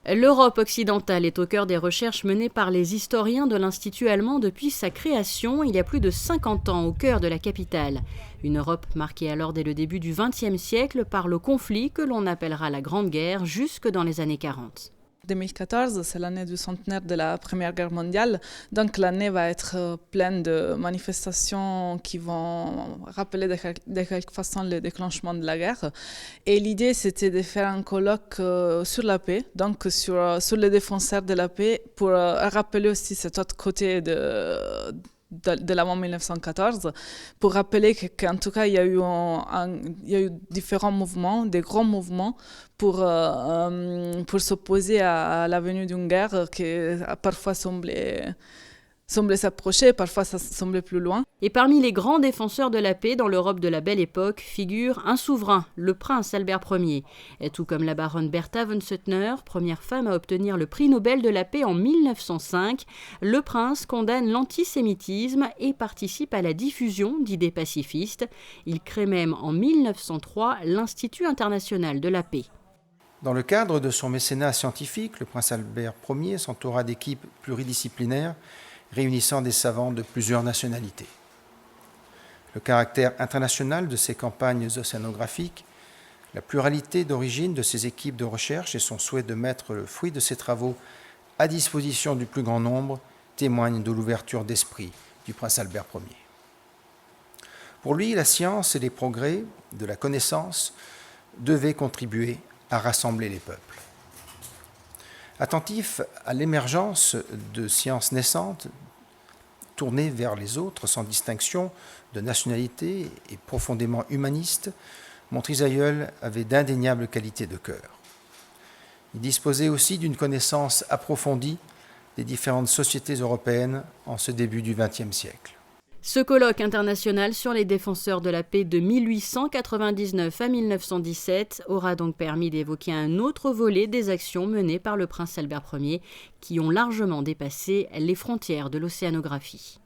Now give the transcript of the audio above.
L'Europe occidentale est au cœur des recherches menées par les historiens de l'Institut allemand depuis sa création il y a plus de 50 ans au cœur de la capitale. Une Europe marquée alors dès le début du XXe siècle par le conflit que l'on appellera la Grande Guerre jusque dans les années 40. 2014, c'est l'année du centenaire de la Première Guerre mondiale, donc l'année va être pleine de manifestations qui vont rappeler de quelque façon le déclenchement de la guerre. Et l'idée, c'était de faire un colloque sur la paix, donc sur les défenseurs de la paix, pour rappeler aussi cet autre côté de l'avant 1914, pour rappeler qu'en tout cas, il y a eu différents mouvements, des grands mouvements, pour s'opposer à la venue d'une guerre qui parfois semblait s'approcher, parfois ça semblait plus loin. Et parmi les grands défenseurs de la paix dans l'Europe de la Belle Époque figure un souverain, le prince Albert Ier. Et tout comme la baronne Bertha von Suttner, première femme à obtenir le prix Nobel de la paix en 1905, le prince condamne l'antisémitisme et participe à la diffusion d'idées pacifistes. Il crée même en 1903 l'Institut international de la paix. Dans le cadre de son mécénat scientifique, le prince Albert Ier s'entoura d'équipes pluridisciplinaires réunissant des savants de plusieurs nationalités. Le caractère international de ces campagnes océanographiques, la pluralité d'origine de ces équipes de recherche et son souhait de mettre le fruit de ses travaux à disposition du plus grand nombre témoignent de l'ouverture d'esprit du prince Albert Ier. Pour lui, la science et les progrès de la connaissance devaient contribuer à rassembler les peuples. Attentif à l'émergence de sciences naissantes, tournées vers les autres sans distinction de nationalité et profondément humaniste, mon trisaïeul avait d'indéniables qualités de cœur. Il disposait aussi d'une connaissance approfondie des différentes sociétés européennes en ce début du XXe siècle. Ce colloque international sur les défenseurs de la paix de 1899 à 1917 aura donc permis d'évoquer un autre volet des actions menées par le prince Albert Ier qui ont largement dépassé les frontières de l'océanographie.